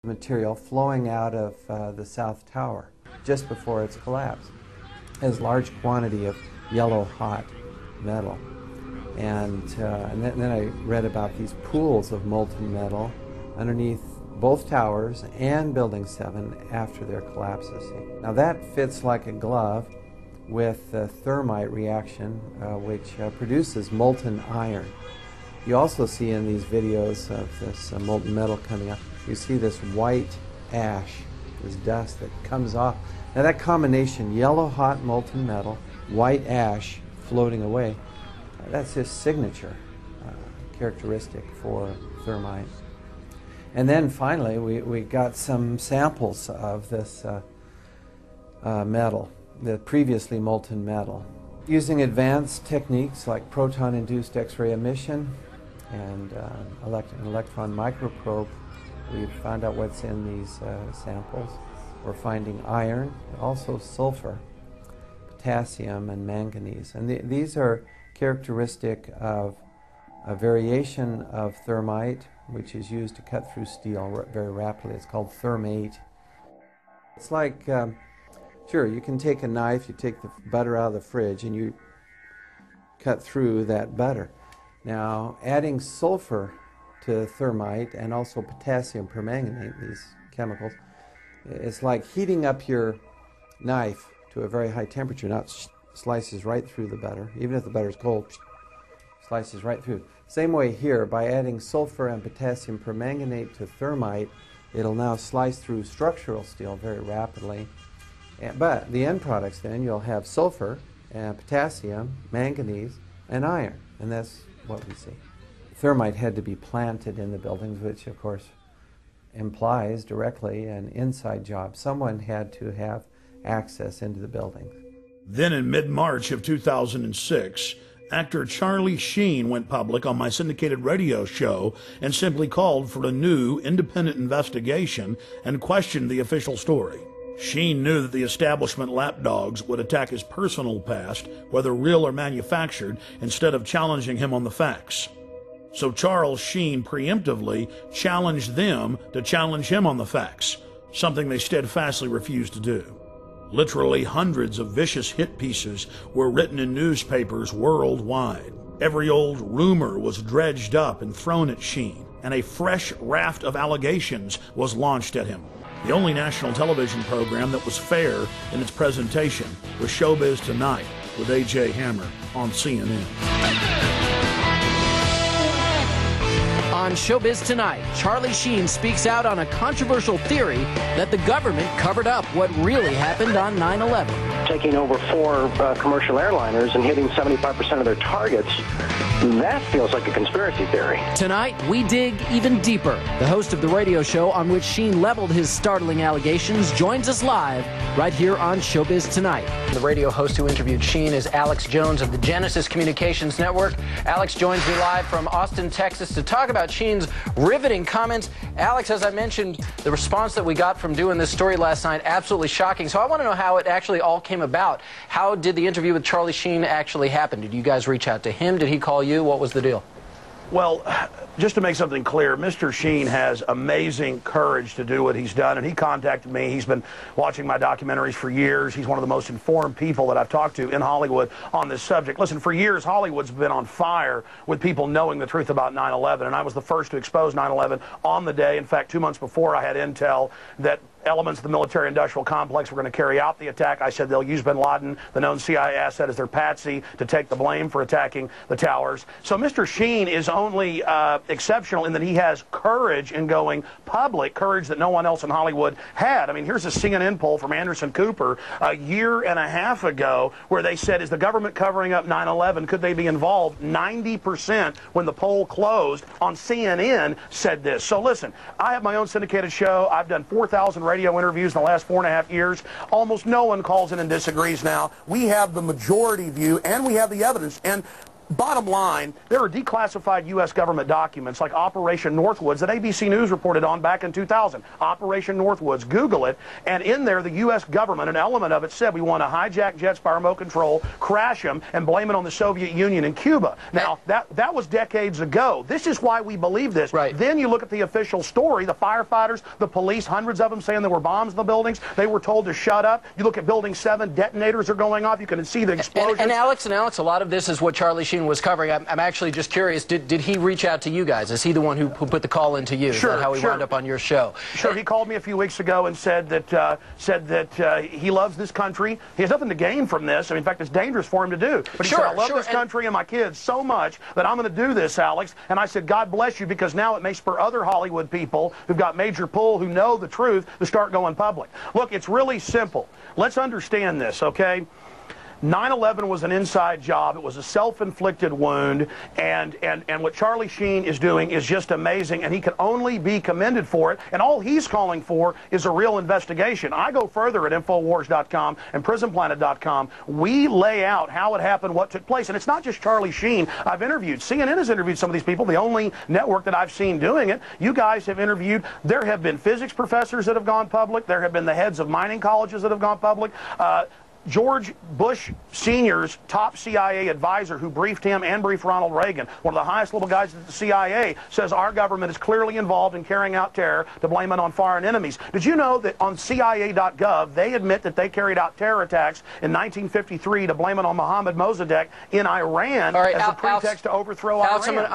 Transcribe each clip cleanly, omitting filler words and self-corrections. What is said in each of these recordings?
material flowing out of the South Tower just before its collapse. It has large quantity of yellow hot metal. And then I read about these pools of molten metal underneath both towers and Building 7 after their collapses. Now that fits like a glove with the thermite reaction, which produces molten iron. You also see in these videos of this molten metal coming up, you see this white ash, this dust that comes off. Now that combination, yellow hot molten metal, white ash floating away, that's his signature characteristic for thermite. And then finally we got some samples of this metal, the previously molten metal. Using advanced techniques like proton-induced X-ray emission and an electron microprobe, we've found out what's in these samples. We're finding iron, also sulfur, potassium, and manganese. And these are characteristic of a variation of thermite, which is used to cut through steel very rapidly. It's called thermate. It's like, sure, you can take a knife, you take the butter out of the fridge, and you cut through that butter. Now, adding sulfur to thermite and also potassium permanganate, these chemicals, it's like heating up your knife to a very high temperature. Now it slices right through the butter. Even if the butter is cold, slices right through. Same way here, by adding sulfur and potassium permanganate to thermite, it'll now slice through structural steel very rapidly. But the end products then, you'll have sulfur, and potassium, manganese, and iron. And that's what we see. Thermite had to be planted in the buildings, which of course implies directly an inside job. Someone had to have access into the buildings. Then in mid-March of 2006, actor Charlie Sheen went public on my syndicated radio show and simply called for a new independent investigation and questioned the official story. Sheen knew that the establishment lapdogs would attack his personal past, whether real or manufactured, instead of challenging him on the facts. So Charles Sheen preemptively challenged them to challenge him on the facts, something they steadfastly refused to do. Literally hundreds of vicious hit pieces were written in newspapers worldwide. Every old rumor was dredged up and thrown at Sheen, and a fresh raft of allegations was launched at him. The only national television program that was fair in its presentation was Showbiz Tonight with A.J. Hammer on CNN. On Showbiz Tonight, Charlie Sheen speaks out on a controversial theory that the government covered up what really happened on 9/11. Taking over 4 commercial airliners and hitting 75% of their targets, that feels like a conspiracy theory. Tonight, we dig even deeper. The host of the radio show on which Sheen leveled his startling allegations joins us live right here on Showbiz Tonight. The radio host who interviewed Sheen is Alex Jones of the Genesis Communications Network. Alex joins me live from Austin, Texas to talk about Sheen's riveting comments. Alex, as I mentioned, the response that we got from doing this story last night, absolutely shocking. So I want to know how it actually all came about. How did the interview with Charlie Sheen actually happen? Did you guys reach out to him? Did he call you? What was the deal? Well, just to make something clear, Mr. Sheen has amazing courage to do what he's done, and he contacted me. He's been watching my documentaries for years. He's one of the most informed people that I've talked to in Hollywood on this subject. Listen, for years, Hollywood's been on fire with people knowing the truth about 9/11, and I was the first to expose 9/11 on the day. In fact, 2 months before, I had intel that elements of the military-industrial complex were going to carry out the attack. I said they'll use bin Laden, the known CIA asset, as their patsy to take the blame for attacking the towers. So Mr. Sheen is only exceptional in that he has courage in going public, courage that no one else in Hollywood had. I mean, here's a CNN poll from Anderson Cooper a year and a half ago where they said, is the government covering up 9/11? Could they be involved? 90% when the poll closed on CNN said this. So listen, I have my own syndicated show. I've done 4,000 radio interviews in the last 4.5 years. Almost no one calls in and disagrees now. We have the majority view, and we have the evidence. And Bottom line, there are declassified U.S. government documents like Operation Northwoods that ABC News reported on back in 2000. Operation Northwoods, Google it, and in there the U.S. government, an element of it said we want to hijack jets by remote control, crash them, and blame it on the Soviet Union and Cuba. Now, that was decades ago. This is why we believe this. Right. Then you look at the official story, the firefighters, the police, hundreds of them saying there were bombs in the buildings. They were told to shut up. You look at Building 7, detonators are going off. You can see the explosions. And Alex, a lot of this is what Charlie Sheen was covering. I'm actually just curious, did he reach out to you guys? Is he the one who put the call into you? Sure, is that how he wound up on your show? Sure, he called me a few weeks ago and said that he loves this country. He has nothing to gain from this. I mean, in fact, it's dangerous for him to do. But he said, I love this country and my kids so much that I'm going to do this, Alex. And I said, God bless you, because now it may spur other Hollywood people who've got major pull, who know the truth, to start going public. Look, it's really simple. Let's understand this, okay? 9/11 was an inside job. It was a self-inflicted wound, and what Charlie Sheen is doing is just amazing, and he can only be commended for it, and all he's calling for is a real investigation. I go further at Infowars.com and PrisonPlanet.com. We lay out how it happened, what took place, and it's not just Charlie Sheen. I've interviewed, CNN has interviewed some of these people, the only network that I've seen doing it. You guys have interviewed. There have been physics professors that have gone public. There have been the heads of mining colleges that have gone public. George Bush Sr.'s top CIA advisor who briefed him and briefed Ronald Reagan, one of the highest level guys at the CIA, says our government is clearly involved in carrying out terror to blame it on foreign enemies. Did you know that on CIA.gov they admit that they carried out terror attacks in 1953 to blame it on Mohammad Mossadegh in Iran as a pretext to overthrow Iran?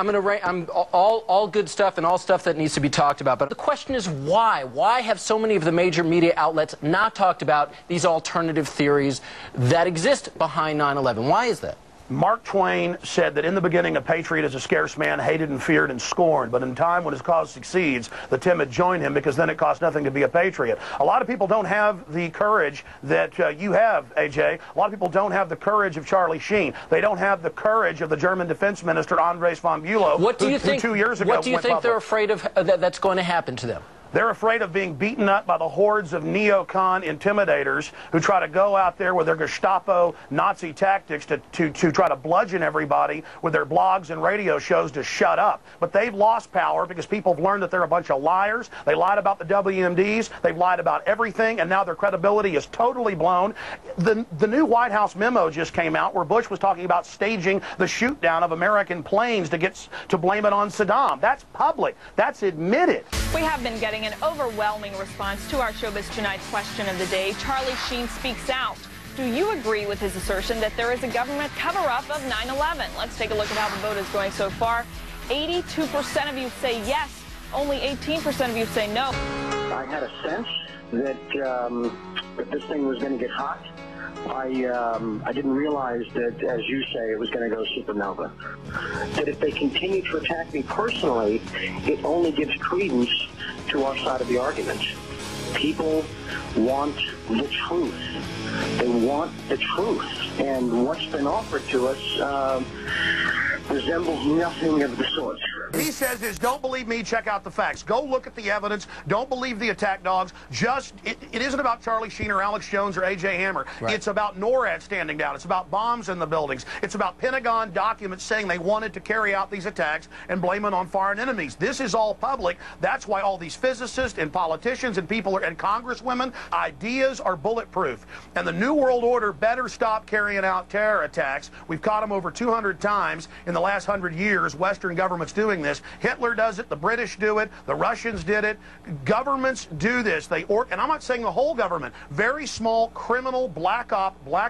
I'm all good stuff and all stuff that needs to be talked about, but the question is why? Why have so many of the major media outlets not talked about these alternative theories that exist behind 9/11? Why is that? Mark Twain said that in the beginning a patriot is a scarce man, hated and feared and scorned, but in time when his cause succeeds, the timid join him, because then it costs nothing to be a patriot. A lot of people don't have the courage that you have, AJ. A lot of people don't have the courage of Charlie Sheen. They don't have the courage of the German defense minister Andres von Bülow, who 2 years ago What do you think they're afraid of that's going to happen to them? They're afraid of being beaten up by the hordes of neocon intimidators who try to go out there with their Gestapo Nazi tactics to try to bludgeon everybody with their blogs and radio shows to shut up. But they've lost power because people have learned that they're a bunch of liars. They lied about the WMDs. They've lied about everything, and now their credibility is totally blown. The new White House memo just came out where Bush was talking about staging the shoot down of American planes to blame it on Saddam. That's public. That's admitted. We have been getting an overwhelming response to our Showbiz Tonight question of the day. Charlie Sheen speaks out. Do you agree with his assertion that there is a government cover-up of 9/11? Let's take a look at how the vote is going so far. 82% of you say yes. Only 18% of you say no. I had a sense that this thing was going to get hot. I didn't realize that, as you say, it was going to go supernova. That if they continue to attack me personally, it only gives credence to our side of the argument. People want the truth. They want the truth. And what's been offered to us resembles nothing of the sort. He says is, don't believe me, check out the facts. Go look at the evidence. Don't believe the attack dogs. It isn't about Charlie Sheen or Alex Jones or A.J. Hammer. Right. It's about NORAD standing down. It's about bombs in the buildings. It's about Pentagon documents saying they wanted to carry out these attacks and blame it on foreign enemies. This is all public. That's why all these physicists and politicians and people and congresswomen, ideas are bulletproof. And the New World Order better stop carrying out terror attacks. We've caught them over 200 times in the last 100 years. Western governments doing this. Hitler does it. The British do it. The Russians did it. Governments do this. And I'm not saying the whole government. Very small criminal black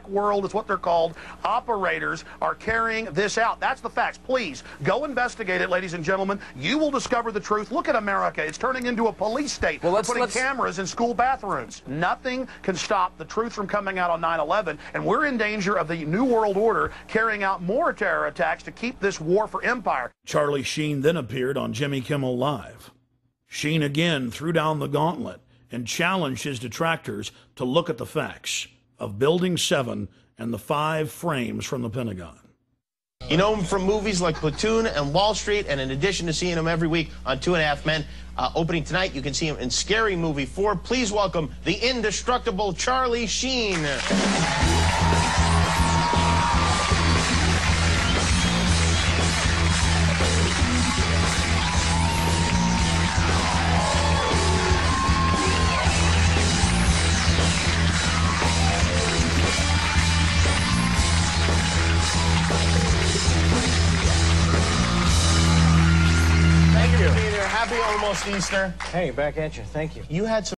world is what they're called. Operators are carrying this out. That's the facts. Please go investigate it, ladies and gentlemen. You will discover the truth. Look at America. It's turning into a police state. We're putting cameras in school bathrooms. Nothing can stop the truth from coming out on 9/11, and we're in danger of the New World Order carrying out more terror attacks to keep this war for empire. Charlie Sheen then appeared on Jimmy Kimmel Live. Sheen again threw down the gauntlet and challenged his detractors to look at the facts of Building 7 and the 5 frames from the Pentagon. You know him from movies like Platoon and Wall Street, and in addition to seeing him every week on 2.5 Men, opening tonight, you can see him in Scary Movie 4. Please welcome the indestructible Charlie Sheen. Easter. Hey, back at you. Thank you. You had some